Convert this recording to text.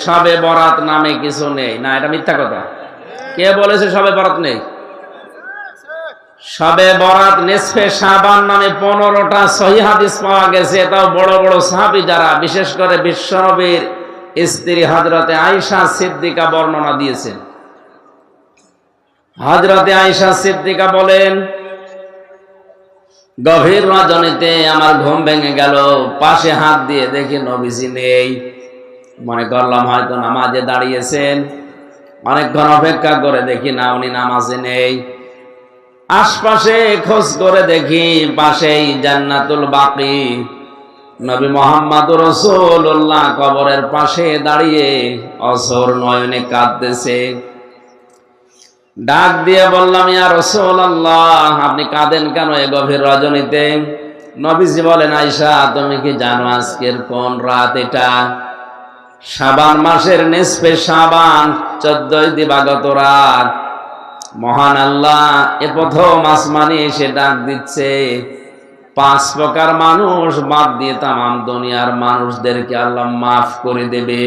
শবে বরাত নামে কিছু নেই। না, এটা মিথ্যা কথা। কে বলেছে শবে বরাত নেই? শবে বরাত নিসফে শাবান নামে 15টা সহিহ হাদিস পাওয়া গেছে। এটাও বড় বড় সাহাবী যারা, বিশেষ করে বিশ্বনবীর স্ত্রী হযরতে আয়েশা সিদ্দিকা বর্ণনা দিয়েছেন। হযরতে আয়েশা সিদ্দিকা বলেন, গভীর রজনীতে আমার ঘুম ভেঙে গেল, পাশে হাত দিয়ে দেখি নবীজি নেই। মনে করলাম হয়তো নামাজে দাঁড়িয়েছেন। অনেকক্ষণ অপেক্ষা করে দেখি না, উনি নামাজে নেই। আশপাশে খোঁজ করে দেখি পাশেই জান্নাতুল বাকি নবী মুহাম্মদুর রাসূলুল্লাহ কবরের পাশে দাঁড়িয়ে অঝোর নয়নে কাঁদতেছে। ডাক দিয়ে বললাম, ইয়া রাসূলুল্লাহ, আপনি কাঁদেন কেন এই গভীর রজনীতে? নবীজি বলেন, আয়েশা, তুমি কি জানো আজকের কোন রাত? এটা শাবান মাসের নিসফে শাবান, 14 দিবাগত রাত। মহান আল্লাহ এ প্রথম আসমানে এসে ডাক দিচ্ছে, 5 প্রকার মানুষ বাদ দিয়ে তামাম দুনিয়ার মানুষদেরকে আল্লাহ মাফ করে দেবে।